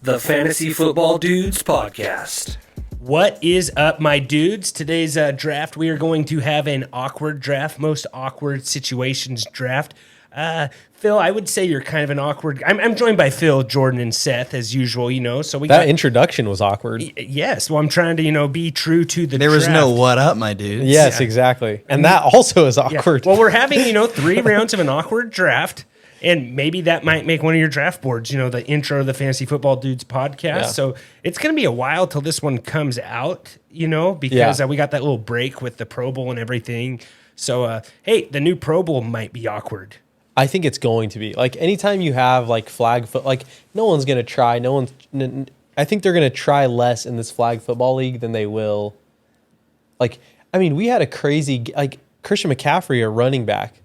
the Fantasy Football Dudes podcast. What is up, my dudes? Today's draft, we are going to have an awkward draft, most awkward situations draft. Phil, I would say you're kind of an awkward. I'm joined by Phil, Jordan, and Seth as usual. So that introduction was awkward. Yes, well, I'm trying to be true to the. There was no "what up, my dudes." Yes, exactly, and that also is awkward. Yeah. Well, we're having 3 rounds of an awkward draft. And maybe that might make one of your draft boards, the intro of the Fantasy Football Dudes podcast. Yeah. So it's going to be a while till this one comes out, because we got that little break with the Pro Bowl and everything. So, hey, the new Pro Bowl might be awkward. I think it's going to be. Anytime you have flag foot, no one's going to try. I think they're going to try less in this flag football league than they will. We had a crazy, Christian McCaffrey, a running back.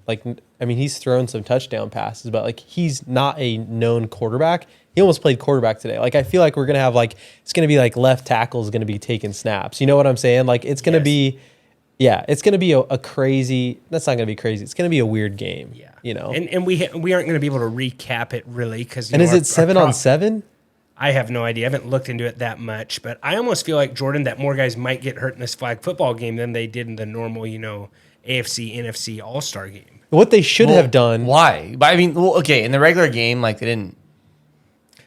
He's thrown some touchdown passes, but he's not a known quarterback. He almost played quarterback today. I feel like we're gonna have it's gonna be left tackle is gonna be taking snaps. You know what I'm saying? It's gonna be, it's gonna be a crazy. That's not gonna be crazy. It's gonna be a weird game. Yeah, And we aren't gonna be able to recap it really because. And is it 7-on-7? I have no idea. I haven't looked into it that much, but I almost feel like, Jordan, that more guys might get hurt in this flag football game than they did in the normal, AFC, NFC All-Star game. What they should have done. Why? But in the regular game, they didn't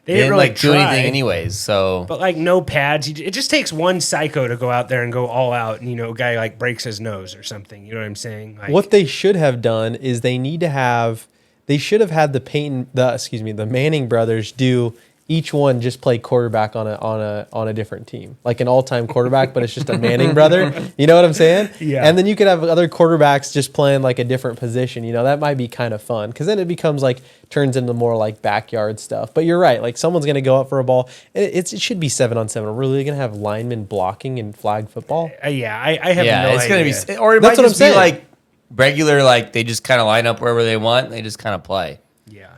really do anything anyways. So, but no pads. It just takes one psycho to go out there and go all out, and a guy breaks his nose or something. You know what I'm saying? What they should have done is they should have had the Manning brothers do. Each one just play quarterback on a different team, like an all-time quarterback, but it's just a Manning brother. You know what I'm saying? Yeah. And then you could have other quarterbacks just playing a different position. That might be kind of fun because then it becomes turns into more backyard stuff. But you're right. Someone's going to go up for a ball. It should be 7-on-7. We're really going to have linemen blocking in flag football. I have no idea. It's going to be, or it That's might what just I'm be saying. Regular, they just kind of line up wherever they want. And they just kind of play. Yeah.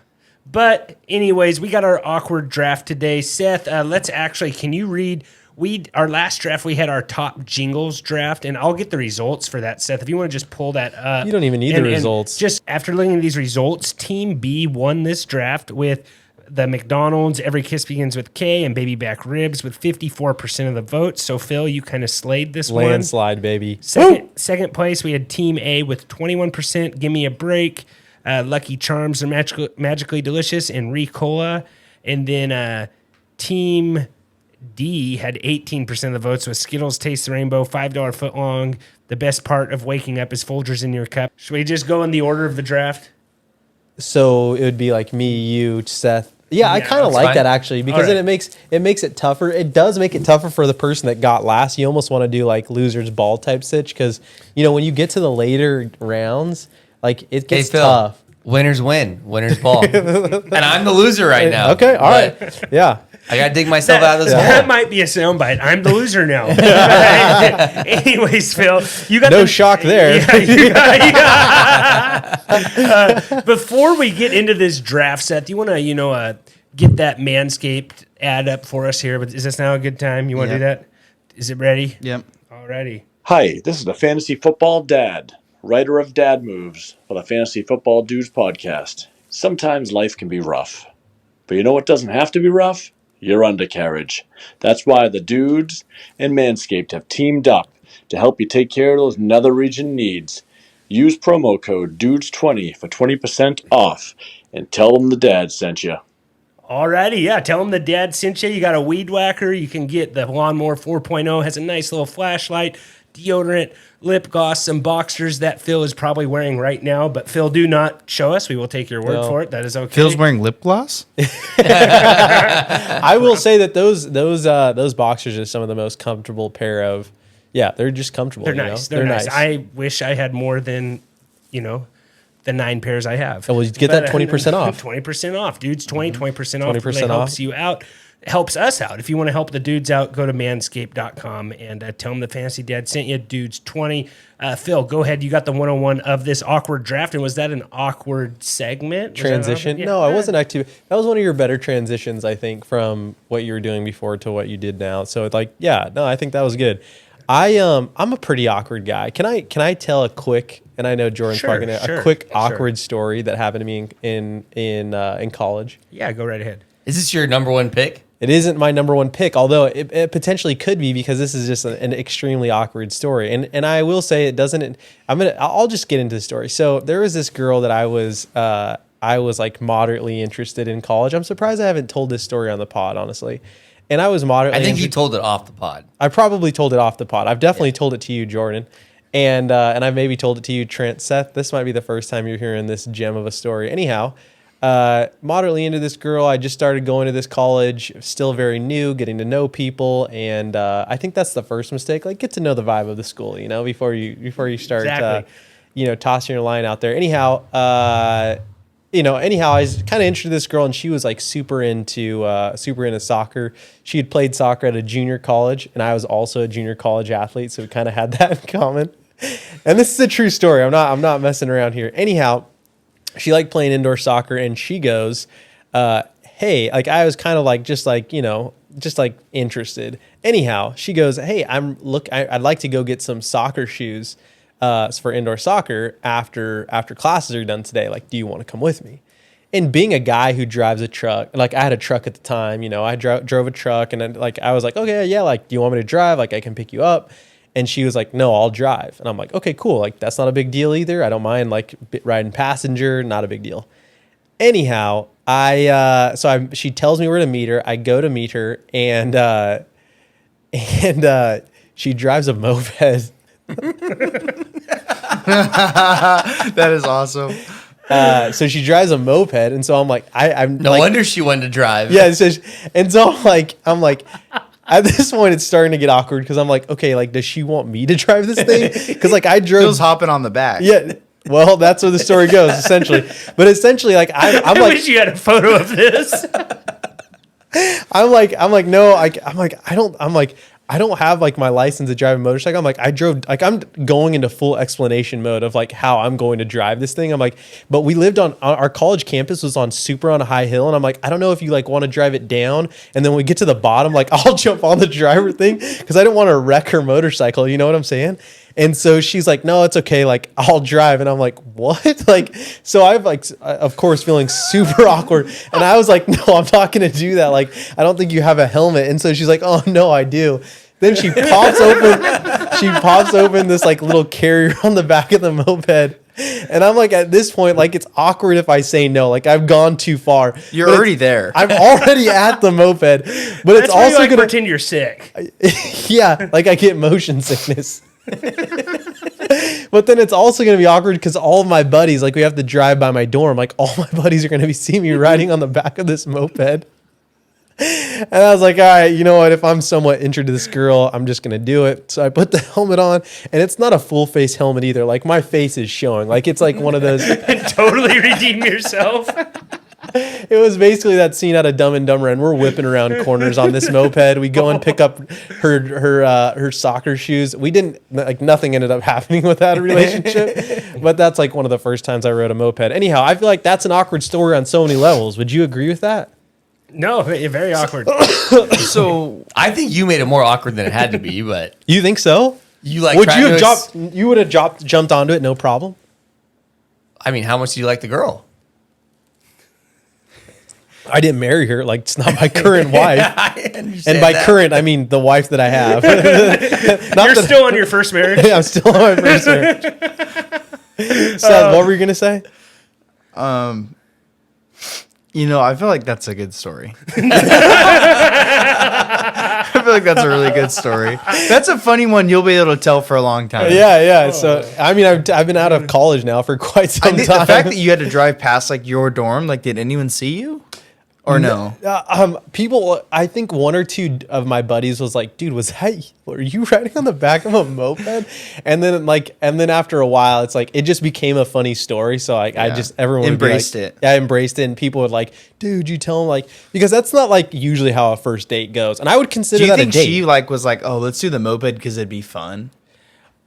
But anyways, we got our awkward draft today. Seth, can you read? Our last draft, we had our top jingles draft, and I'll get the results for that, Seth. If you want to just pull that up. You don't even need the results. Just after looking at these results, Team B won this draft with the McDonald's, Every Kiss Begins with K, and Baby Back Ribs with 54% of the votes. So, Phil, you kind of slayed this one. Landslide, baby. Second place, we had Team A with 21%, Give Me a Break. Lucky Charms are magically delicious, and Ricola. And then Team D had 18% of the votes with Skittles Taste the Rainbow, $5 footlong. The best part of waking up is Folgers in your cup. Should we just go in the order of the draft? So it would be me, you, Seth. Yeah, I kind of like that actually because then it makes it tougher. It does make it tougher for the person that got last. You almost want to do loser's ball type sitch because when you get to the later rounds. It gets tough. Winners win. Winners ball. And I'm the loser right now. Okay, all right. Yeah. I got to dig myself out of this hole. That might be a soundbite. I'm the loser now. Anyways, Phil, you got shock there. Before we get into this draft, Seth, you want to, get that Manscaped ad up for us here? But is this now a good time? You want to do that? Is it ready? Yep. Alrighty. Hi, this is the Fantasy Football Dad, writer of Dad Moves for the Fantasy Football Dudes podcast. Sometimes life can be rough. But you know what doesn't have to be rough? Your undercarriage. That's why the Dudes and Manscaped have teamed up to help you take care of those nether region needs. Use promo code DUDES20 for 20% off and tell them the dad sent you. Alrighty, yeah. Tell them the dad sent you. You got a weed whacker. You can get the Lawnmower 4.0. Has a nice little flashlight, deodorant, lip gloss, some boxers that Phil is probably wearing right now. But Phil, do not show us. We will take your word for it. That is okay. Phil's wearing lip gloss? I will say that those boxers are some of the most comfortable pair of. Yeah, they're just comfortable. They're nice. They're nice. I wish I had more than, the 9 pairs I have. Oh, well, you get that 20% off. 20% off. Dudes 20% off. 20% really helps you out. Helps us out. If you want to help the dudes out, go to manscaped.com and tell them the Fantasy Dad sent you. Dudes 20. Phil, go ahead. You got the 101 of this awkward draft. And was that an awkward segment? Transition? No, I wasn't actually. That was one of your better transitions, I think, from what you were doing before to what you did now. So it's I think that was good. I'm a pretty awkward guy. Can I tell a quick, and I know Jordan's talking a quick awkward story that happened to me in college? Yeah, go right ahead. Is this your number one pick? It isn't my number one pick, although it potentially could be because this is just an extremely awkward story. And I will say it doesn't. I'll just get into the story. So there was this girl that I was like moderately interested in college. I'm surprised I haven't told this story on the pod, honestly. And I was moderately. I think you told it off the pod. I probably told it off the pod. I've definitely told it to you, Jordan, and I maybe told it to you, Trent. Seth, this might be the first time you're hearing this gem of a story. Anyhow. Moderately into this girl. I just started going to this college, still very new, getting to know people, and I think that's the first mistake. Like, get to know the vibe of the school, before you start, tossing your line out there. Anyhow, I was kind of interested in this girl, and she was like super into soccer. She had played soccer at a junior college, and I was also a junior college athlete, so we kind of had that in common. And this is a true story. I'm not messing around here. Anyhow. She liked playing indoor soccer, and she goes, hey, like I was kind of like, just like interested. Anyhow, she goes, hey, I'd like to go get some soccer shoes for indoor soccer after classes are done today. Like, do you want to come with me? And being a guy who drives a truck, like I had a truck at the time, I drove a truck, and then, like, I was like, okay, yeah, like, do you want me to drive? Like, I can pick you up. And she was like, no, I'll drive. And I'm like, okay, cool. Like, that's not a big deal either. I don't mind like riding passenger, not a big deal. Anyhow, she tells me where to meet her. I go to meet her, and she drives a moped. That is awesome. So she drives a moped, and so I'm like, I'm no wonder she wanted to drive. Yeah, so I'm like. At this point, it's starting to get awkward because I'm like, okay, like, does she want me to drive this thing? Because like I drove. Phil's hopping on the back. Yeah, well, that's where the story goes essentially. But essentially, like I'm I like, wish you had a photo of this. I'm like, no, I don't have like my license to drive a motorcycle. I'm like, I'm going into full explanation mode of like how I'm going to drive this thing. I'm like, but we lived on our college campus was on a high hill. And I'm like, I don't know if you like want to drive it down. And then when we get to the bottom, like I'll jump on the driver thing because I don't want to wreck her motorcycle. You know what I'm saying? And so she's like, no, it's okay. Like I'll drive. And I'm like, what? Like, so I've like, of course, feeling super awkward. And I was like, no, I'm not going to do that. Like, I don't think you have a helmet. And so she's like, oh no, I do. Then she pops open this like little carrier on the back of the moped. And I'm like, at this point, like, it's awkward if I say no. Like, I've gone too far. You're already there. I'm already at the moped. But That's it's where also you like going to pretend you're sick. Yeah, like I get motion sickness. But then it's also going to be awkward because all of my buddies, like, we have to drive by my dorm. Like, all my buddies are going to be seeing me riding on the back of this moped. And I was like, all right, you know what? If I'm somewhat interested in this girl, I'm just going to do it. So I put the helmet on, and it's not a full face helmet either. Like, my face is showing. Like, it's like one of those. Totally redeem yourself. It was basically that scene out of Dumb and Dumber, and we're whipping around corners on this moped. We go and pick up her soccer shoes. We didn't, like, nothing ended up happening with that relationship, but that's like one of the first times I rode a moped. Anyhow, I feel like that's an awkward story on so many levels. Would you agree with that? No, very awkward. So I think you made it more awkward than it had to be, but You think so? you like. Would tried you to have you would have jumped onto it, no problem? I mean, how much do you like the girl? I didn't marry her. Like, it's not my current wife. I understand And by that. current, I mean the wife that I have. You're still on your first marriage. I'm still on my first marriage. Seth, what were you going to say? I feel like that's a good story. I feel like that's a really good story. That's a funny one you'll be able to tell for a long time. Yeah. So, I mean, I've been out of college now for quite some The time. fact that you had to drive past like your dorm, like, did anyone see you? Or no? People, I think one or two of my buddies was like, dude, were you riding on the back of a moped? And then after a while, it's like, it just became a funny story. So everyone embraced it. Yeah, I embraced it. And people would like, dude, you tell them, like, because that's not like usually how a first date goes. And I would consider Do you that think a date. she like was like, oh, let's do the moped because it'd be fun?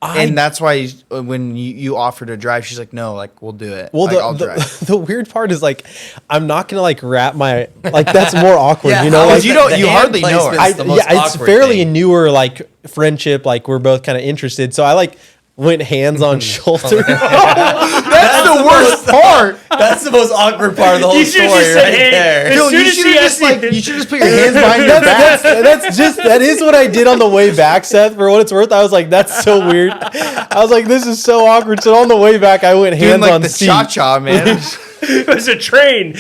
And that's why when you offered to drive, she's like, no, like, we'll do it. Well, like, I'll drive. the weird part is, like, I'm not gonna like wrap my, like, that's more awkward, Yeah, you know? how Like, is you the- don't- the you hand hardly know her. placement's the most it's awkward fairly a thing. newer like friendship. Like, we're both kind of interested, so I like went hands on shoulder. That That's the worst part. That's the most awkward part of the whole You should story just say, right hey, there. as Phil, soon you as should she have asked just me- you should just put your hands behind your back. That is what I did on the way back, Seth. For what it's worth, I was like, that's so weird. I was like, this is so awkward. So on the way back, I went Doing hands like on the seat. cha-cha, man. It was a train.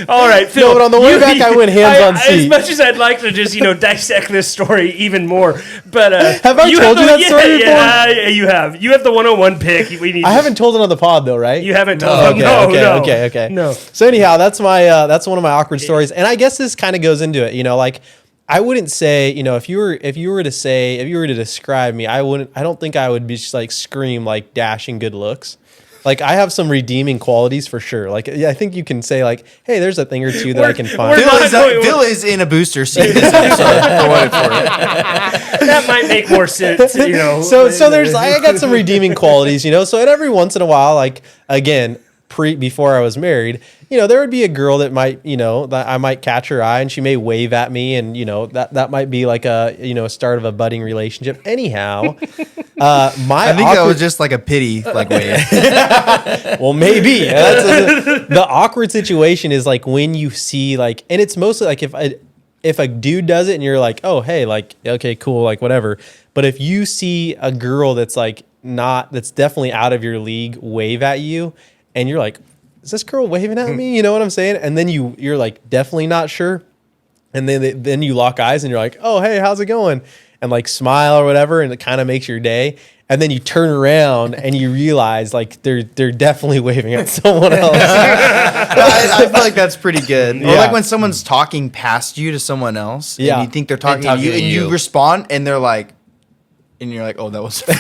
All right, Phil. No, but on the way back, I went hands on As seat. much as I'd like to just dissect this story even more, but Have I told you that story before? Yeah, you have. You have the 101 pick. We need. I haven't told it on the pod though, right? You haven't told. Okay. No. So anyhow, that's one of my awkward stories, and I guess this kind of goes into it. You know, like I wouldn't say, you know, if you were to describe me, I don't think I would be just like scream like dashing good looks. Like I have some redeeming qualities for sure. Like I think you can say like, hey, there's a thing or two that I can find. Phil is in a booster seat this episode, for what it's worth. That might make more sense, you know. So there's I got some redeeming qualities, you know. So every once in a while, like again, before I was married, you know, there would be a girl that might, you know, that I might catch her eye and she may wave at me, and you know that might be like a, you know, start of a budding relationship. Anyhow, I think that was just like a pity, like wave. well, maybe the awkward situation is like when you see like, and it's mostly like if a dude does it and you're like, oh hey, like okay, cool, like whatever. But if you see a girl that's like that's definitely out of your league wave at you, and you're like, is this girl waving at me? You know what I'm saying? And then you're like definitely not sure. And then you lock eyes and you're like, oh, hey, how's it going? And like smile or whatever. And it kind of makes your day. And then you turn around and you realize like they're definitely waving at someone else. I feel like that's pretty good. Or Yeah. like when someone's talking past you to someone else, Yeah. and you think they're talking to talking you, to and you you. respond, and they're like, and you're like, oh, that was that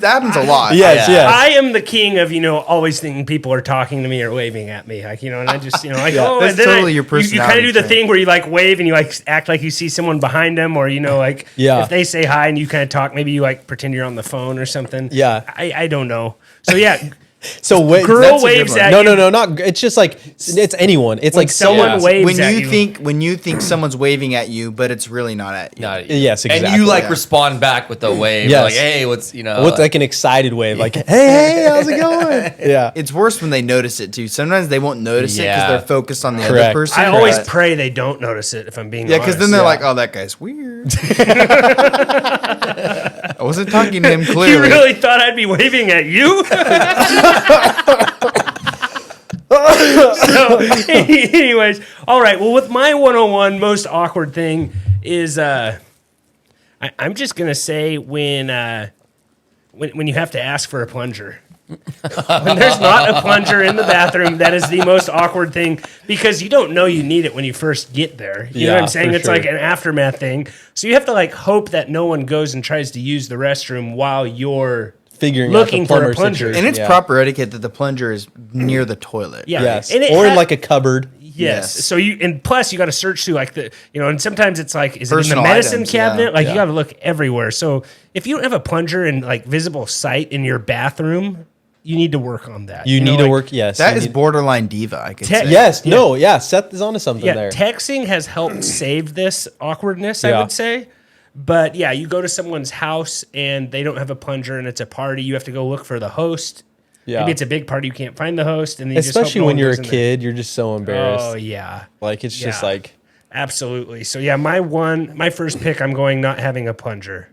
happens a lot. Yes, Yeah. yes. I am the king of, you know, always thinking people are talking to me or waving at me, like, you know, and I just, you know, like, oh, That's and then totally your you kind of personality do the trait. thing where you like wave and you like act like you see someone behind them, or you know, like Yeah. if they say hi and you kind of talk, maybe you like pretend you're on the phone or something. Yeah. I don't know. So yeah, So wait, girl that's a good waves one. at no, you. no, not. It's just like it's anyone. It's When like someone waves When at you think someo's waving at you, but it's really not at you. Not- Yes, And exactly. you like Yeah. respond back with a wave. Yes. Like, hey, what's, you know. What's like an excited wave? Like, hey, how's it going? Yeah. It's worse when they notice it too. Sometimes they won't notice it because Yeah. they're focused on the Correct. other person. I always but- pray they don't notice it if I'm being yeah, because honest. then they're like, oh, that guy's weird. I wasn't talking to him clearly. You really thought I'd be waving at you? So, anyways, all right. Well, with my 101 most awkward thing is, I'm just gonna say when you have to ask for a plunger. When there's not a plunger in the bathroom, that is the most awkward thing, because you don't know you need it when you first get there. You know what Yeah, I'm saying? for It's sure. like an aftermath thing. So you have to like hope that no one goes and tries to use the restroom while you're Figuring looking out the for a plumber plunger. situation. And it's Yeah. proper etiquette that the plunger is near the toilet. Yeah. Yes. And it Or in ha- like a cupboard. Yes. Yes. So and plus you got to search through like the, you know, and sometimes it's like, is it in Personal the medicine items, cabinet? yeah. Like Yeah. you got to look everywhere. So if you don't have a plunger in like visible sight in your bathroom, you need to work on that. You know, need to like, work. Yes. That you is need- borderline diva, I could Te- say. Yes. Yeah. No. Yeah. Seth is onto something Yeah. there. Texting has helped save this awkwardness, I Yeah. would say. But yeah, you go to someone's house and they don't have a plunger and it's a party. You have to go look for the host. Yeah. Maybe it's a big party, you can't find the host, and then you just Especially hope no when one you're a goes in there. kid, you're just so embarrassed. Oh yeah. Like it's just Yeah. like Absolutely. So yeah, my first pick, I'm going not having a plunger.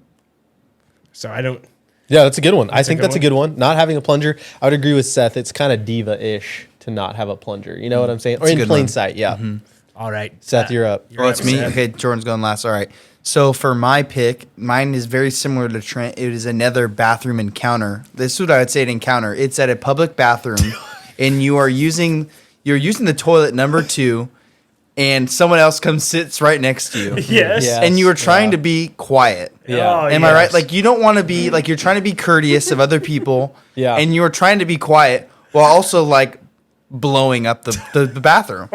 So I don't. yeah, that's a good one. I think good that's a one. good one. Not having a plunger, I would agree with Seth. It's kind of diva-ish to not have a plunger. You know what I'm saying? Or a in good plain one. sight. Yeah. All right, Seth, you're up. Oh, it's me? Seth. Okay, Jordan's going last. All right. So for my pick, mine is very similar to Trent. It is another bathroom encounter. This is what I would say an encounter. It's at a public bathroom, and you're using the toilet number 2, and someone else comes sits right next to you. Yes. Yeah. And you are trying Yeah. to be quiet. Yeah. Oh, Am I right? yes. Like you don't want to be like you're trying to be courteous of other people. Yeah. And you're trying to be quiet while also like blowing up the bathroom.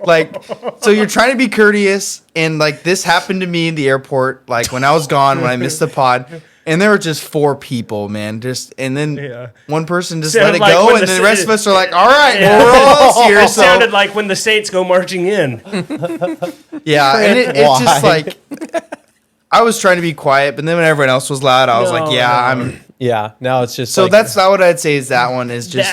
Like so you're trying to be courteous, and like this happened to me in the airport, like when I was gone, when I missed the pod. And there were just 4 people, man. And then Yeah. one person just Sounded let it like go, when and the the rest of us are like, all right, Yeah. well, we're all here. It So sounded like when the Saints go marching in. yeah, and it's just Why? like I was trying to be quiet, but then when everyone else was loud, I was like, yeah, No. Yeah, now it's just So like, that's not what I'd say. Is that one is just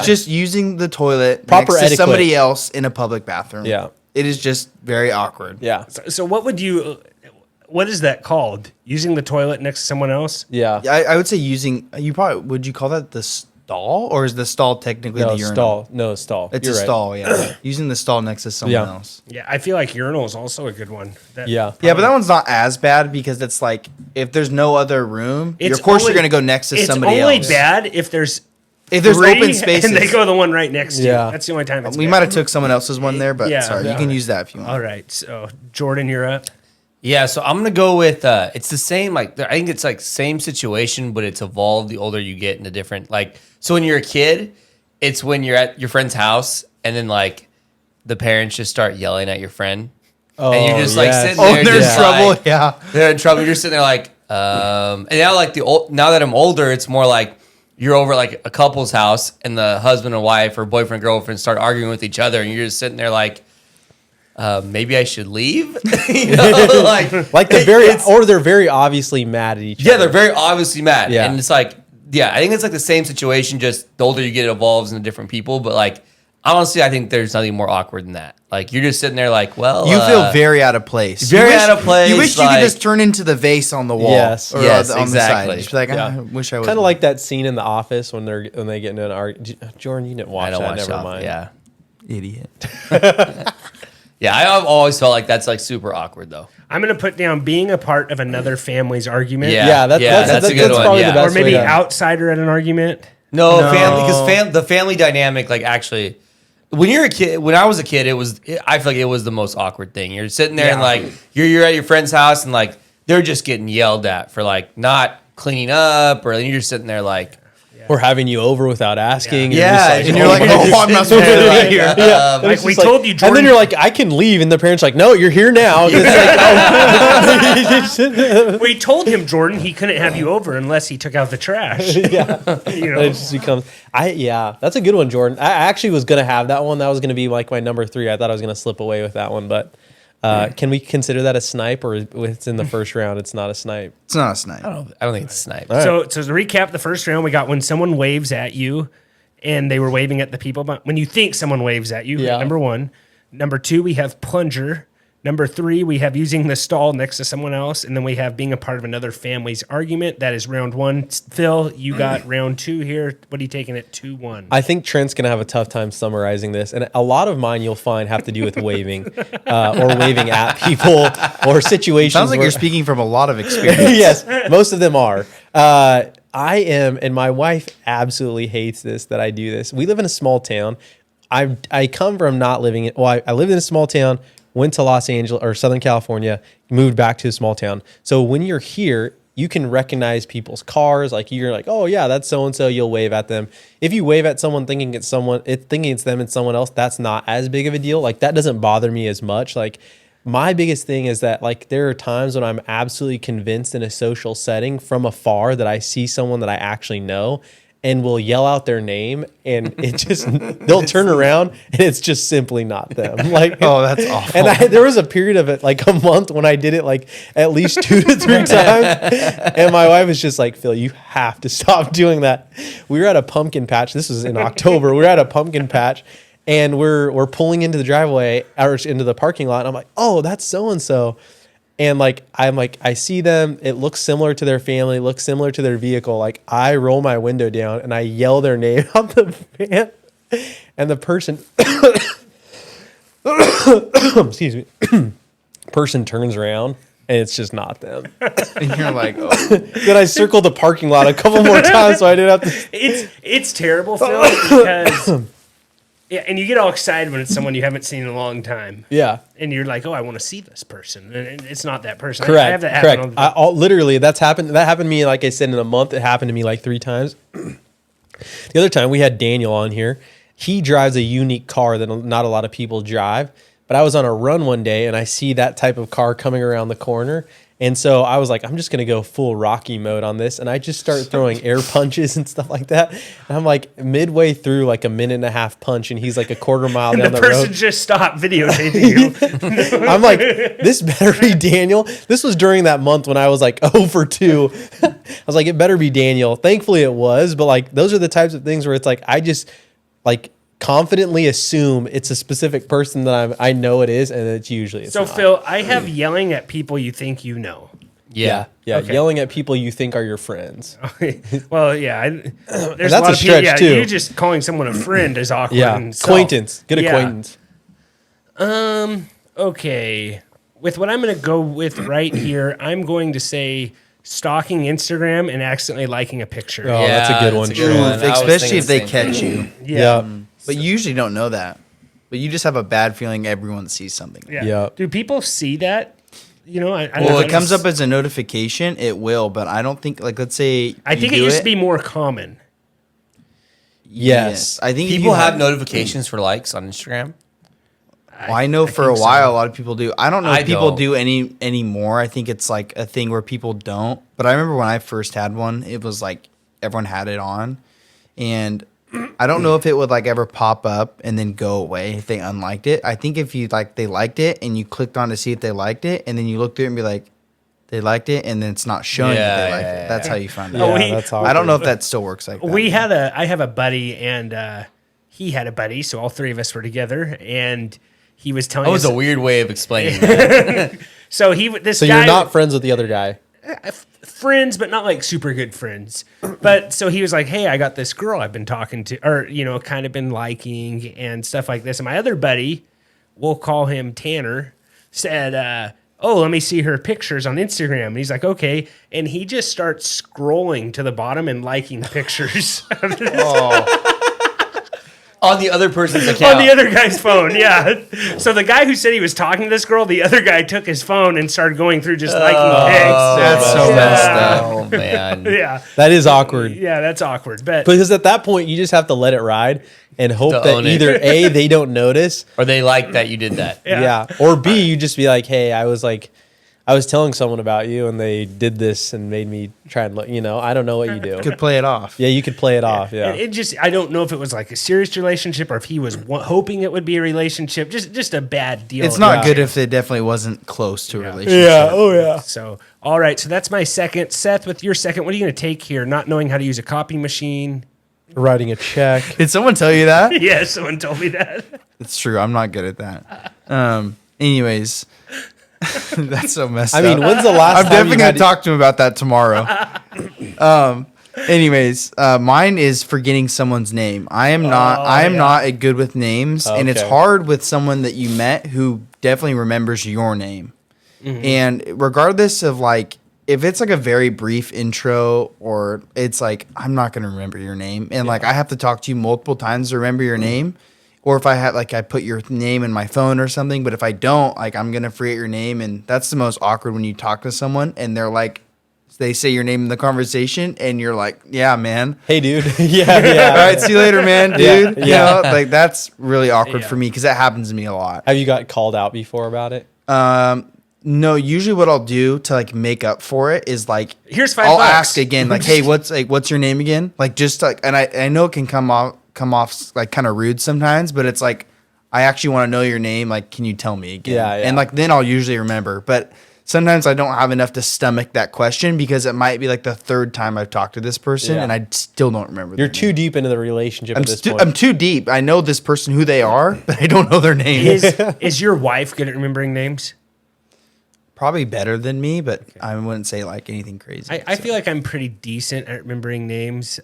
just using the toilet Proper next to etiquette. somebody else in a public bathroom. Yeah. It is just very awkward. yeah, So what is that called? Using the toilet next to someone else? yeah. I would say would you call that the stall, or is the stall technically No, the urinal? stall. No, stall. It's You're a right. stall, yeah. Using the stall next to someone Yeah. else. Yeah, I feel like urinal is also a good one. Yeah. Yeah, but that one's not as bad because it's like if there's no other room, It's of course only- you're going to go next to It's somebody only else. bad if there's If there's three open spaces. and they go to the one right next to Yeah. you. That's the only time it's We bad. might have took someone else's one there, but Yeah. sorry, you can use that if you want. All right, so Jordan, you're up. Yeah, so I'm gonna go with it's the same. Like I think it's like same situation, but it's evolved the older you get into different. Like so when you're a kid, it's when you're at your friend's house and then like the parents just start yelling at your friend, and you're just like yes. sitting there. They're in just trouble. like- Yeah. They're in trouble. You're sitting there like, and now like now that I'm older, it's more like you're over like a couple's house and the husband and wife or boyfriend girlfriend start arguing with each other, and you're just sitting there like. Maybe I should leave. You know, Like they're very obviously mad at each other. yeah, they're very obviously mad. Yeah. And it's like, I think it's like the same situation, just the older you get, it evolves into different people. But like, honestly, I think there's nothing more awkward than that. Like, you're just sitting there like, well. You feel very out of place. very You wish- out of place, You wish you like- could just turn into the vase on the wall. Yes. Or Yes, on the exactly. side. Just be like, Yeah. I wish I was. Kind of like that scene in The Office when they get into an argument. Jordan, you didn't watch I don't that. watch Never that. mind. Yeah. idiot. Yeah, I've always felt like that's like super awkward though. I'm going to put down being a part of another family's argument. Yeah, that's a good one. probably Yeah. the best Or maybe way to- outsider at an argument. No, family, because the family dynamic, like actually, when you're a kid, when I was a kid, I feel like it was the most awkward thing. You're sitting there and like you're at your friend's house and like they're just getting yelled at for like not cleaning up, or you're just sitting there like, Or having you over without asking. Yeah, And And you're you're like, like, oh, I'm not supposed to be here. yeah. Like It's we just told you, And Jordan. then you're like, I can leave. And the parents are like, no, you're here now. It's like, oh. We told him, Jordan, he couldn't have you over unless he took out the trash. Yeah. You know? It just becomes, that's a good one, Jordan. I actually was going to have that one. That was going to be like my number 3. I thought I was going to slip away with that one, but can we consider that a snipe, or if it's in the first round, it's not a snipe? It's not a snipe. I don't think it's a snipe. So to recap the first round, we got when someone waves at you and they were waving at the people. But when you think someone waves at you, Yeah. number 1. Number 2, we have plunger. Number 3, we have using the stall next to someone else. And then we have being a part of another family's argument. That is round 1. Phil, you got round 2 here. What are you taking at 2-1? I think Trent's going to have a tough time summarizing this. And a lot of mine you'll find have to do with waving or waving at people or situations. Sounds like where- you're speaking from a lot of experience. Yes, most of them are. I am, and my wife absolutely hates this, that I do this. We live in a small town. I come from not living in, well, I lived in a small town, went to Los Angeles or Southern California, moved back to a small town. So when you're here, you can recognize people's cars. Like you're like, oh yeah, that's so-and-so, you'll wave at them. If you wave at someone thinking it's them and someone else, that's not as big of a deal. Like that doesn't bother me as much. Like my biggest thing is that like there are times when I'm absolutely convinced in a social setting from afar that I see someone that I actually know and will yell out their name, and it just they'll turn around and it's just simply not them. Like, Oh, that's awful. And there was a period of it, like a month, when I did it like at least 2 to 3 times, and my wife was just like, "Phil, you have to stop doing that." We were at a pumpkin patch. This was in October. We were at a pumpkin patch, and we're pulling into the driveway or into the parking lot, and I'm like, "Oh, that's so and so." And I see them, it looks similar to their family, looks similar to their vehicle. Like I roll my window down and I yell their name out the van, and the person, excuse me, person turns around and it's just not them. And you're like, oh. Then I circled the parking lot a couple more times so I didn't have to. It's terrible, Phil, because yeah, and you get all excited when it's someone you haven't seen in a long time. Yeah. And you're like, oh, I want to see this person. And it's not that person. Correct. I have that happen all Correct. the time. Literally, that happened to me, like I said, in a month. It happened to me like 3 times. The other time we had Daniel on here. He drives a unique car that not a lot of people drive. But I was on a run one day and I see that type of car coming around the corner. And so I was like, I'm just going to go full Rocky mode on this. And I just start throwing air punches and stuff like that. And I'm like midway through like a minute and a half punch. And he's like a quarter mile down the the person road. just stopped videotaping you. I'm like, this better be Daniel. This was during that month when I was like 0 for 2. I was like, it better be Daniel. Thankfully it was. But like, those are the types of things where it's like, I just like confidently assume it's a specific person that I know it is. And it's usually it's So, not. Phil, I have yelling at people you think you know. Yeah. Okay. Yelling at people you think are your friends. Well, yeah. There's that's a lot a of people. stretch, Yeah, too. you just calling someone a friend is awkward. Yeah. and so- Acquaintance. Good Yeah. acquaintance. Okay. With what I'm going to go with right here, I'm going to say stalking Instagram and accidentally liking a picture. Oh, that's a good one, that's too. one. I was Especially if they thinking the same catch thing. you. Yeah. But you usually don't know that. But you just have a bad feeling everyone sees something. Yeah. Yeah. Do people see that? You know, I Well, don't if it know. comes up as a notification, it will. But I don't think, like, let's say I think it do used to be more common. Yes. I think if People you have notifications for likes on Instagram. Well, I know for a think so. while a lot of people do. I don't know if I people don't. do any anymore. I think it's like a thing where people don't. But I remember when I first had one, it was like everyone had it on, and I don't know if it would like ever pop up and then go away if they unliked it. I think if you like they liked it and you clicked on to see if they liked it, and then you looked through it and be like, they liked it, and then it's not showing that they Yeah, liked yeah, it. That's how you find Yeah, out. we- that's I don't know if awkward. that still works like that. I have a buddy, and he had a buddy, so all three of us were together, and he was telling That was us. a weird way of explaining that. So this So guy, you're not friends with the other guy. friends, but not like super good friends. But so he was like, "Hey, I got this girl I've been talking to, or kind of been liking and stuff like this." And my other buddy, we'll call him Tanner, said, "Oh, let me see her pictures on Instagram." And he's like, "Okay," and he just starts scrolling to the bottom and liking pictures On the other person's account. on the other guy's phone. Yeah. So the guy who said he was talking to this girl, the other guy took his phone and started going through just liking pics. That's so messed up. Oh, man. Yeah. That is awkward. Yeah, that's awkward. But Because at that point, you just have to let it ride and hope To that own it. either A, they don't notice. Or they like that you did that. Yeah. Or B, you just be like, hey, I was telling someone about you and they did this and made me try and look, I don't know what you do. Could play it off. Yeah, you could play it off. Yeah. And it just, I don't know if it was like a serious relationship or if he was hoping it would be a relationship. Just a bad deal. It's not Yeah. good if it definitely wasn't close to a relationship. Oh, yeah. So, all right. So that's my second. Seth, with your second, what are you going to take here? Not knowing how to use a copy machine. Writing a check. Did someone tell you that? Yeah, someone told me that. It's true. I'm not good at that. Anyways, that's so messed I up. mean, when's the last I'm time definitely you gonna had talk to him about that tomorrow. Anyways, mine is forgetting someone's name. I am not good with names, and it's Okay. hard with someone that you met who definitely remembers your name. And regardless of like if it's like a very brief intro or it's like I'm not gonna remember your name, and like I have to talk to you multiple times to remember your name. Or if I had like I put your name in my phone or something, but if I don't, like I'm gonna forget your name, and that's the most awkward when you talk to someone and they're like, they say your name in the conversation, and you're like, yeah, man. Hey, dude. Yeah. All right, see you later, man, dude. Yeah. You know, like that's really awkward Yeah. for me because that happens to me a lot. Have you got called out before about it? No, usually what I'll do to like make up for it is like Here's $5. I'll ask again, like, hey, what's your name again? Like just like, and I know it can come off like kind of rude sometimes, but it's like I actually want to know your name. Like, can you tell me again? Yeah. And like then I'll usually remember. But sometimes I don't have enough to stomach that question because it might be like the third time I've talked to this person Yeah. and I still don't remember. You're their too name. deep into the relationship at this point. I'm too deep. I know this person who they are, but I don't know their name. Is your wife good at remembering names? Probably better than me, but I wouldn't say like anything crazy. I feel like I'm pretty decent at remembering names.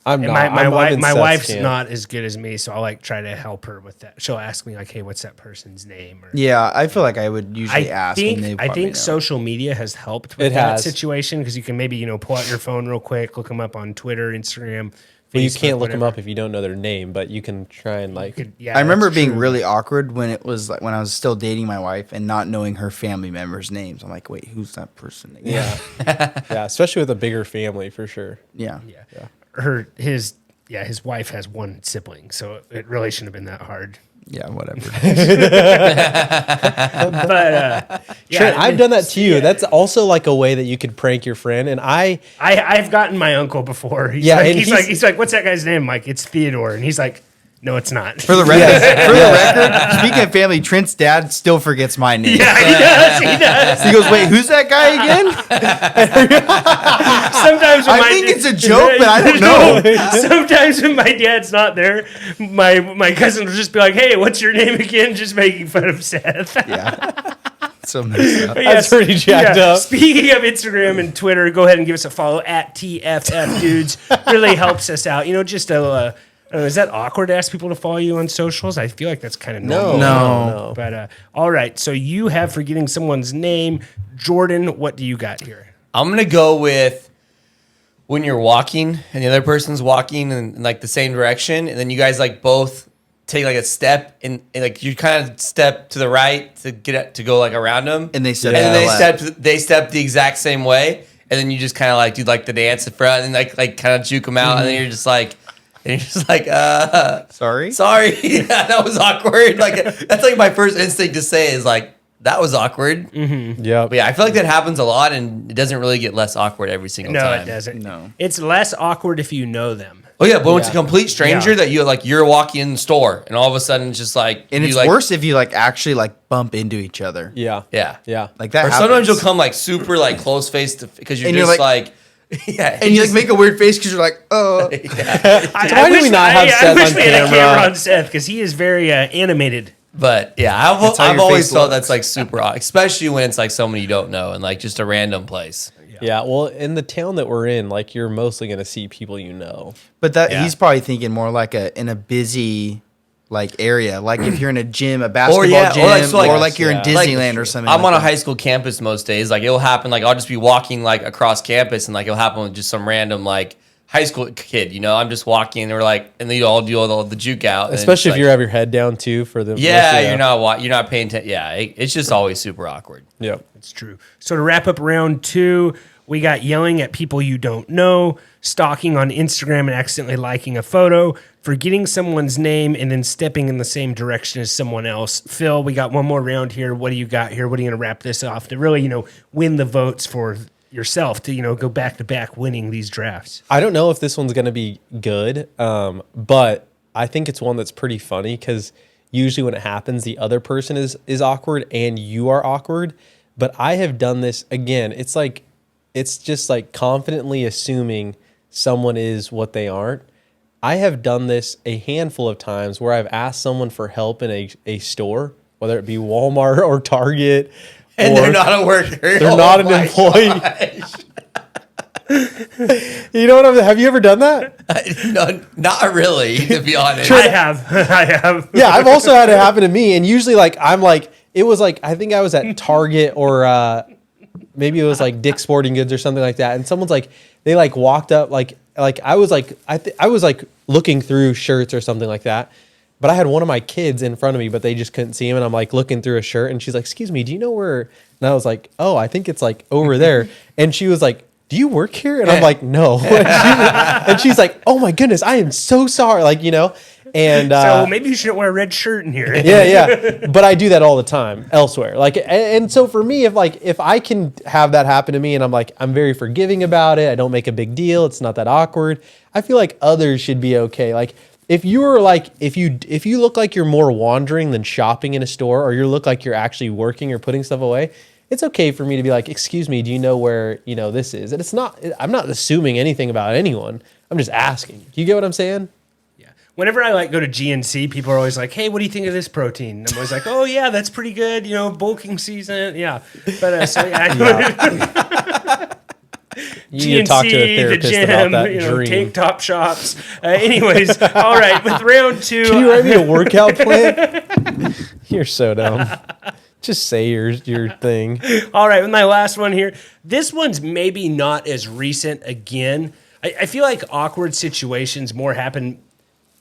I'm And not. my wife's not as good as me, so I'll like try to help her with that. She'll ask me like, "Hey, what's that person's name?" Or, Yeah, I feel like I would usually ask. and they I probably think know. social media has helped with It that has. situation because you can maybe pull out your phone real quick, look them up on Twitter, Instagram. Well, you Facebook, can't look them whatever. up if you don't know their name, but you can try and like. Yeah, I remember that's being true. really awkward when it was like when I was still dating my wife and not knowing her family members' names. I'm like, wait, who's that person? Again? Yeah. Yeah. Especially with a bigger family, for sure. Yeah. his wife has one sibling, so it really shouldn't have been that hard. Yeah, whatever. But Trent, I've done that to you. That's also like a way that you could prank your friend. And I've gotten my uncle before. He's like, what's that guy's name? Mike, it's Theodore, and he's like, no, it's not. For the record, speaking of family, Trent's dad still forgets my name. Yeah, he does. He goes, wait, who's that guy again? Sometimes when I think it's a joke, but I don't know. Sometimes when my dad's not there, my cousin will just be like, "Hey, what's your name again?" Just making fun of Seth. Yeah. So messed up. That's pretty jacked up. Speaking of Instagram and Twitter, go ahead and give us a follow at tffdudes. Really helps us out. Just a. Is that awkward to ask people to follow you on socials? I feel like that's kind of normal. No. But all right, so you have forgetting someone's name. Jordan, what do you got here? I'm going to go with when you're walking and the other person's walking in like the same direction, and then you guys like both take like a step and like you kind of step to the right to go like around them, And they step and to the left. they step the exact same way, and then you just kind of like do like the dance in front and like kind of juke them out, and then you're just like. And you're just like, Sorry? yeah, that was awkward. Like that's like my first instinct to say is like that was awkward. Mm-hmm. Yeah. But yeah, I feel like that happens a lot, and it doesn't really get less awkward every single No, time. it doesn't. No. It's less awkward if you know them. Oh yeah, but when it's a complete stranger Yeah. that you're walking in the store, and all of a sudden it's just like, And it's worse if you like actually like bump into each other. Yeah. Yeah, Yeah. Like that Or happens. sometimes you'll come like super like close faced because you're And just you're like yeah, and you like make a weird face because you're like, oh. why do we not have Seth wish on we had a camera? camera on Seth because he is very animated. But yeah, That's how I've your always face felt looks. that's like super odd, especially when it's like someone you don't know and like just a random place. Yeah. Well, in the town that we're in, like you're mostly going to see people you know. But that Yeah. he's probably thinking more like in a busy like area, like if you're in a gym, a basketball gym, or like you're in yeah. Disneyland or something. I'm like on a that. high school campus most days. Like it'll happen. Like I'll just be walking like across campus, and like it'll happen with just some random like high school kid. I'm just walking, and we're like, and they all do all the juke out. and Especially it's if you have your head down too for the yeah, you're not paying attention. Yeah, it's just always super awkward. Yeah. It's true. So to wrap up round 2, we got yelling at people you don't know, stalking on Instagram and accidentally liking a photo, forgetting someone's name, and then stepping in the same direction as someone else. Phil, we got one more round here. What do you got here? What are you going to wrap this off to really, win the votes for yourself to, go back to back winning these drafts? I don't know if this one's going to be good, but I think it's one that's pretty funny because usually when it happens, the other person is awkward and you are awkward. But I have done this again. It's just like confidently assuming someone is what they aren't. I have done this a handful of times where I've asked someone for help in a store, whether it be Walmart or Target. And they're not a worker. They're not an employee. You know what have you ever done that? No, not really, to be honest. I have. Yeah, I've also had it happen to me. And usually it was like, I think I was at Target or maybe it was like Dick's Sporting Goods or something like that. And someone's like, they like walked up, like I was like, I was like looking through shirts or something like that. But I had one of my kids in front of me, but they just couldn't see him. And I'm like looking through a shirt and she's like, excuse me, do you know where? And I was like, oh, I think it's like over there. And she was like, do you work here? And I'm like, no. And she's like, oh my goodness, I am so sorry. And So maybe you shouldn't wear a red shirt in here. yeah. But I do that all the time elsewhere. And so for me, if I can have that happen to me and I'm very forgiving about it, I don't make a big deal, it's not that awkward, I feel like others should be okay. Like if you're like, if you look like you're more wandering than shopping in a store, or you look like you're actually working or putting stuff away, it's okay for me to be like, excuse me, do you know where, this is? And I'm not assuming anything about anyone. I'm just asking. You get what I'm saying? Whenever I go to GNC, people are always like, "Hey, what do you think of this protein?" And I'm always like, "Oh yeah, that's pretty good. Bulking season, yeah." But so yeah, You need to talk to a therapist the gym, about that dream. tank top shops. Anyways, all right, with round 2, Can you write me a workout plan? You're so dumb. Just say your thing. all right, with my last one here. This one's maybe not as recent. Again, I feel like awkward situations more happen.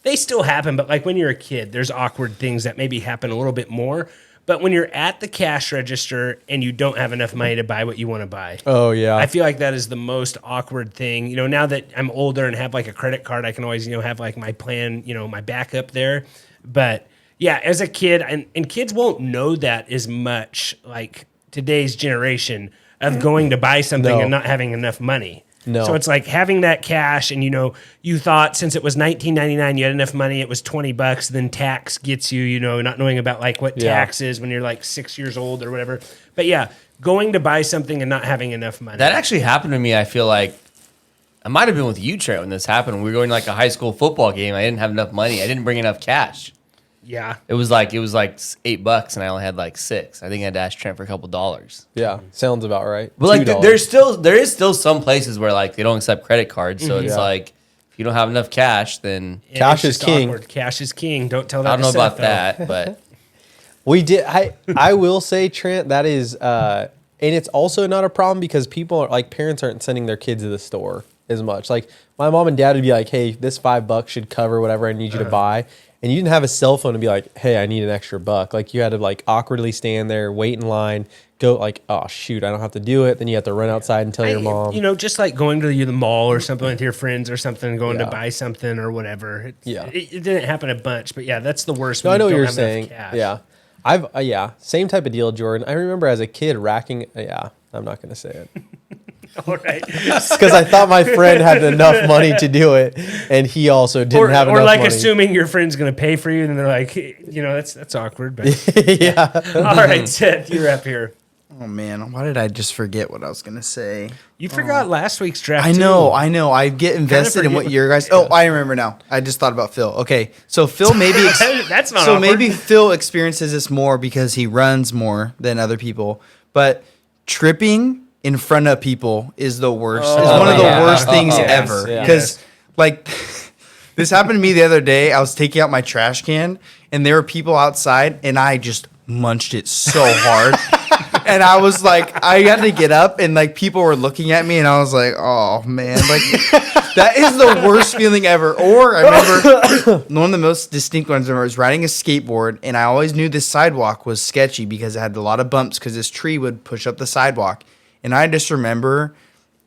They still happen, but like when you're a kid, there's awkward things that maybe happen a little bit more. But when you're at the cash register and you don't have enough money to buy what you want to buy, Oh yeah. I feel like that is the most awkward thing. Now that I'm older and have like a credit card, I can always, have like my plan, my backup there. But yeah, as a kid, and kids won't know that as much like today's generation of going to buy something No. and not having enough money. No. So it's like having that cash, and you thought since it was $19.99, you had enough money. It was $20. Then tax gets you, not knowing about like what Yeah. tax is when you're like 6 years old or whatever. But yeah, going to buy something and not having enough money. That actually happened to me. I feel like I might have been with you, Trent, when this happened. We were going to like a high school football game. I didn't have enough money. I didn't bring enough cash. yeah. It was like $8, and I only had like $6. I think I had to ask Trent for a couple dollars. Yeah, sounds about right. But like, $2. there is still some places where like they don't accept credit cards. So it's Yeah. like if you don't have enough cash, then And Cash it's is just king. awkward. Cash is king. Don't tell that I don't to know Seth, about though. that. But We did. I will say, Trent, that is, and it's also not a problem because people are like parents aren't sending their kids to the store as much. Like my mom and dad would be like, "Hey, this $5 should cover whatever I need you to buy," and you didn't have a cell phone to be like, "Hey, I need an extra $1." Like you had to like awkwardly stand there, wait in line, go like, "Oh shoot, I don't have to do it." Then you have to run outside and tell your mom. Just like going to the mall or something with your friends or something, going to Yeah. buy something or whatever. Yeah. It didn't happen a bunch, but yeah, that's the worst. No, when I know you what don't you're have enough saying. cash. Yeah. I've same type of deal, Jordan. I remember as a kid racking. Yeah, I'm not gonna say it All right. because I thought my friend had enough money to do it, and he also didn't have or enough like money. assuming your friend's going to pay for you, and they're like, that's awkward. But Yeah. all right, Seth, you're up here. Oh man, why did I just forget what I was gonna say? You forgot last week's draft. I too. know. I get invested in forget what your guys. Oh, I remember now. I just thought about Phil. Okay, so Phil maybe. That's not So awkward. maybe Phil experiences this more because he runs more than other people. But tripping in front of people is the worst. It's one of the yeah. worst things Yes, ever. yeah. Because like this happened to me the other day. I was taking out my trash can and there were people outside and I just munched it so hard. And I was like, I had to get up and like people were looking at me and I was like, oh man, like that is the worst feeling ever. Or I remember one of the most distinct ones, I was riding a skateboard and I always knew this sidewalk was sketchy because it had a lot of bumps because this tree would push up the sidewalk. And I just remember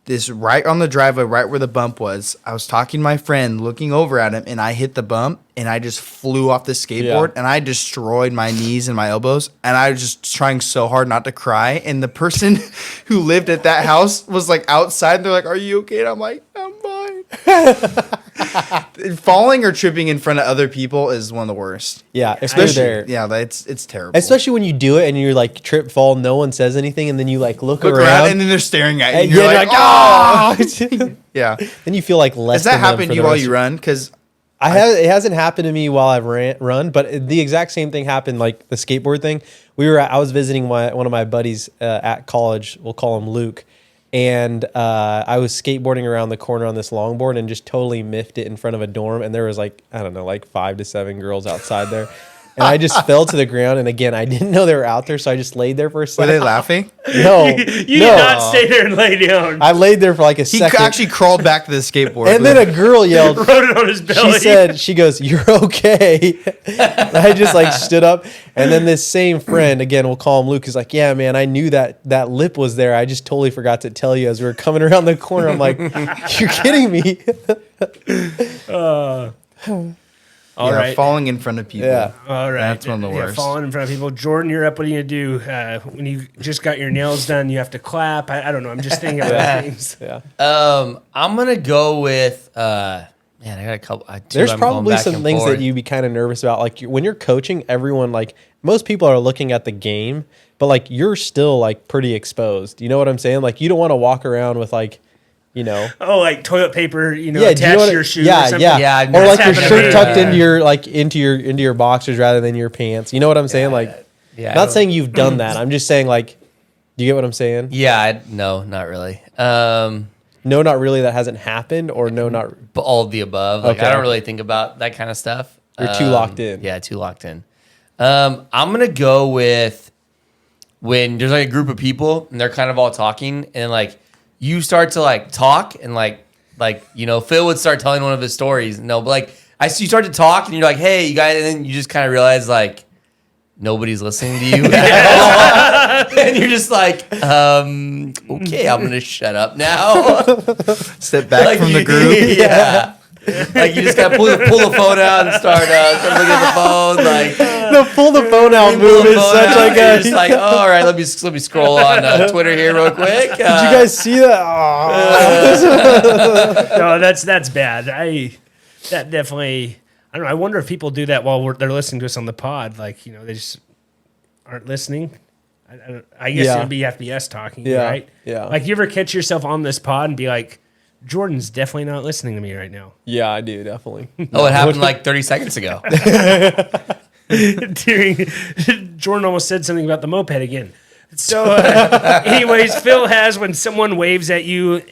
this right on the driveway, right where the bump was. I was talking to my friend, looking over at him, and I hit the bump, and I just flew off the skateboard, Yeah. and I destroyed my knees and my elbows, and I was just trying so hard not to cry. And the person who lived at that house was like outside, and they're like, "Are you okay?" And I'm like, "I'm fine." Falling or tripping in front of other people is one of the worst. Yeah, if they're Especially, there. yeah, it's terrible. Especially when you do it and you're like trip fall, no one says anything, and then you like look look around, and then they're staring at you. and And you're like, "Oh!" oh. Yeah. Then you feel like less. Does that than them happen for to the you while rest you of- run? Because It hasn't happened to me while I've run, but the exact same thing happened. Like the skateboard thing, I was visiting one of my buddies at college. We'll call him Luke, and I was skateboarding around the corner on this longboard and just totally miffed it in front of a dorm. And there was like 5 to 7 girls outside there. And I just fell to the ground. And again, I didn't know they were out there, so I just laid there for a were second. they laughing? No, You did not stay there and lay down. I laid there for like a He second. actually crawled back to the skateboard. And then a girl yelled, Wrote it on his belly. she goes, "You're okay." And I just like stood up. And then this same friend, again, we'll call him Luke, is like, "Yeah, man, I knew that lip was there. I just totally forgot to tell you as we were coming around the corner." I'm like, "You're kidding me." All yeah, right. falling in front of people. Yeah. All right. That's one of the worst. Falling in front of people. Jordan, you're up. What are you going to do? When you just got your nails done, you have to clap. I don't know. I'm just thinking about things. Yeah. I'm gonna go with man. I got a couple. Two There's I'm going probably back some and things forth. that you'd be kind of nervous about. Like when you're coaching, everyone, like most people are looking at the game, but like you're still like pretty exposed. You know what I'm saying? Like you don't want to walk around with like, Oh, like toilet paper, do you know attached what to your shoe or yeah, something? yeah, Yeah, I've or never like your happened to shirt me. tucked into your boxers rather than your pants. You know what I'm saying? Like, Yeah, not saying you've done that. I'm just saying like, do you get what I'm saying? Yeah, no, not really. No, not really. That hasn't happened, or no, not. But all of the above. Like Okay. I don't really think about that kind of stuff. You're too locked in. Yeah, too locked in. I'm gonna go with when there's like a group of people and they're kind of all talking and like you start to like talk and like Phil would start telling one of his stories. No, but like you start to talk and you're like, hey, you guys, and then you just kind of realize like nobody's listening to you at all. And you're just like, okay, I'm gonna shut up now. Step back Like, from the group. Yeah. Like you just gotta pull the phone out and start looking at the phone. Like The pull the phone out move is such like you're a. just like, oh, all right, let me scroll on Twitter here real quick. Did you guys see that? Aw. No, that's bad. That definitely. I don't know. I wonder if people do that while they're listening to us on the pod. Like, you know, they just aren't listening. I guess Yeah. it'd be have to be us talking, Yeah, right? yeah. Like, you ever catch yourself on this pod and be like, Jordan's definitely not listening to me right now. Yeah, I do definitely. Oh, it happened like 30 seconds ago. Jordan almost said something about the moped again. So, anyways, Phil has when someone waves at you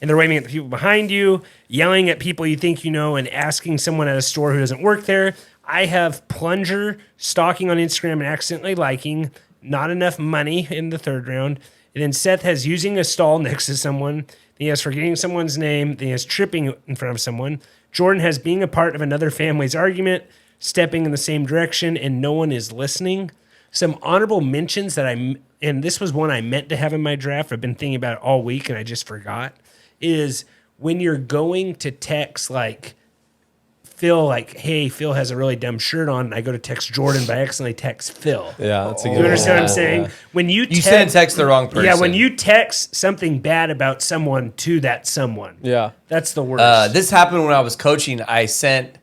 and they're waving at the people behind you, yelling at people you think you know, and asking someone at a store who doesn't work there. I have plunger, stalking on Instagram and accidentally liking, not enough money in the third round. And then Seth has using a stall next to someone. Then he has forgetting someone's name. Then he has tripping in front of someone. Jordan has being a part of another family's argument, stepping in the same direction, and no one is listening. Some honorable mentions that and this was one I meant to have in my draft. I've been thinking about it all week and I just forgot, is when you're going to text like Phil, like, hey, Phil has a really dumb shirt on. I go to text Jordan, but I accidentally text Phil. Yeah, that's a good You understand one. what I'm saying? Yeah. When you Send a text the wrong person. Yeah, when you text something bad about someone to that someone. Yeah. That's the worst. This happened when I was coaching. I sent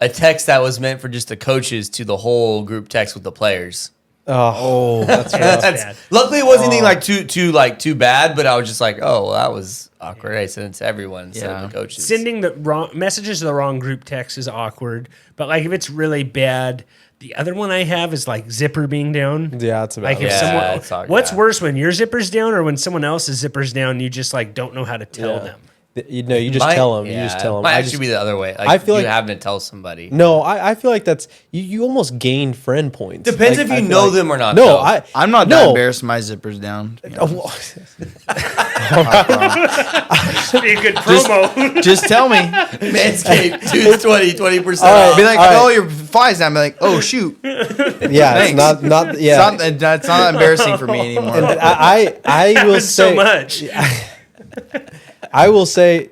a text that was meant for just the coaches to the whole group text with the players. Oh, that's Yeah, rough. that's bad. Luckily, it wasn't anything too bad, but I was just like, oh, well, that was awkward. I sent it to everyone instead of the coaches. Sending the wrong messages to the wrong group text is awkward. But like if it's really bad, the other one I have is like zipper being down. Yeah, it's about Like if Yeah, it's someone, awkward. what's worse when your zipper's down or when someone else's zipper's down? You just like don't know how to tell Yeah. them. You know, you just tell them. You just tell them. Might actually be the other way. Like, I feel you like- having to tell somebody. No, I feel like that's you almost gain friend points. Depends Like, if I you feel know like- them or not. No, though. I'm not no. that embarrassed. My zipper's down. Oh, well, Be a good promo. Just tell me. Manscaped, dudes 20% All right. off. Be like, All right. oh, your fly's down. Be like, oh shoot. yeah, Thanks. it's not. Yeah, It's not that embarrassing for me anymore. I will Happens say so much. I will say,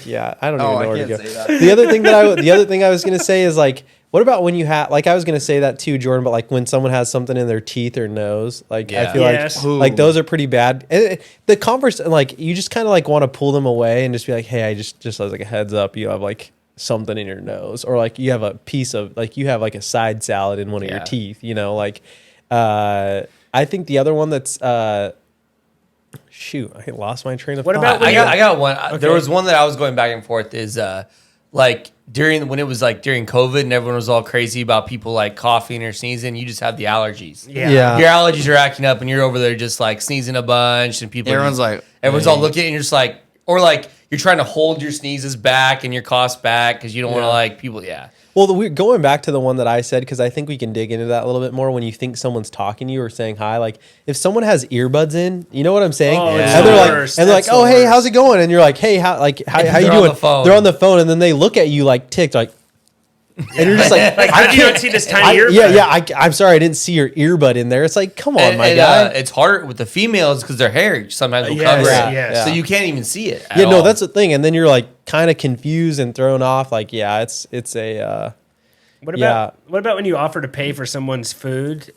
yeah, I don't even Oh, know I where to can't go. say that. The other thing I was gonna say is like, what about when you have like I was gonna say that too, Jordan, but like when someone has something in their teeth or nose, like I Yeah. feel Yes. like those are pretty bad. And the converse, like you just kind of like want to pull them away and just be like, hey, I just as like a heads up, you have like something in your nose, or like you have a piece of like you have like a side salad in one of your Yeah. teeth, you know, like I think the other one that's shoot, I lost my train of What thought. about when I got one. Okay. There was one that I was going back and forth is like when it was like during COVID and everyone was all crazy about people like coughing or sneezing, you just have the allergies. Yeah. Your allergies are acting up and you're over there just like sneezing a bunch and people Everyone's like, everyone's all looking at you and you're just like, or like you're trying to hold your sneezes back and your coughs back because you don't want to like people. Yeah. Well, going back to the one that I said, because I think we can dig into that a little bit more when you think someone's talking to you or saying hi. Like, if someone has earbuds in, you know what I'm saying? Oh, it's And they're the like, worst. and they're like, That's oh, the hey, worst. how's it going? And you're like, hey, how you they're on doing? the phone. They're on the phone, and then they look at you like ticked, like, and you're just like, Like, how do you not see this tiny earbud? I'm sorry, I didn't see your earbud in there. It's like, come on, And, my and, guy. it's hard with the females because their hair sometimes will Yes, cover it. yes. So you can't even see it. at Yeah, no, all. that's the thing. And then you're like kind of confused and thrown off. Like, yeah, it's a. What Yeah. about what about when you offer to pay for someone's food,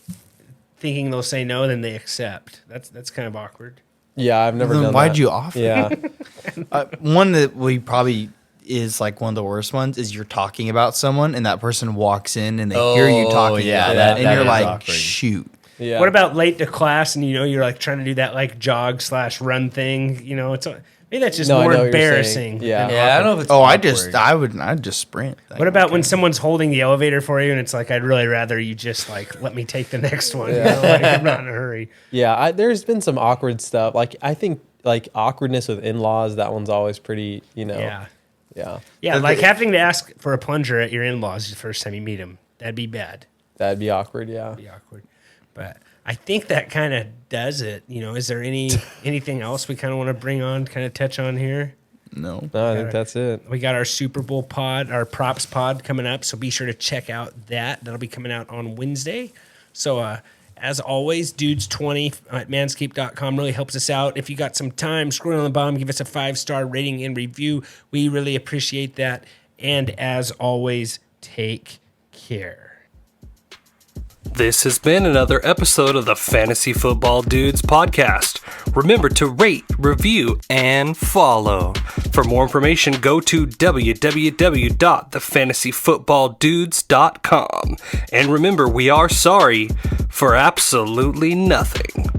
thinking they'll say no, then they accept? That's kind of awkward. Yeah, I've never Then done why'd that. you offer? Yeah. One that we probably is like one of the worst ones is you're talking about someone and that person walks in and they hear you Oh, talking yeah, about that- and that you're is like, awkward. shoot. Yeah. What about late to class and you're like trying to do that like jog/run thing? You know, maybe that's just No, I more know what you're saying. embarrassing. Yeah. than Yeah, I awkward. don't know if it's Oh, awkward. I'd just sprint. What about when someone's holding the elevator for you and it's like I'd really rather you just like let me take the next one. You know? Like, I'm not in a hurry. Yeah, there's been some awkward stuff. Like I think like awkwardness with in-laws. That one's always pretty. You know. Yeah. Yeah. Yeah, like having to ask for a plunger at your in-laws the first time you meet them. That'd be bad. That'd be awkward. Yeah. Be awkward. But I think that kind of does it. You know, is there anything else we kind of want to bring on, kind of touch on here? No. No, I think that's it. We got our Super Bowl pod, our props pod coming up, so be sure to check out that. That'll be coming out on Wednesday. So, as always, dudes20 at manscaped.com really helps us out. If you got some time, scroll on the bottom, give us a 5-star rating and review. We really appreciate that. And as always, take care. This has been another episode of the Fantasy Football Dudes podcast. Remember to rate, review, and follow. For more information, go to www.thefantasyfootballdudes.com. And remember, we are sorry for absolutely nothing.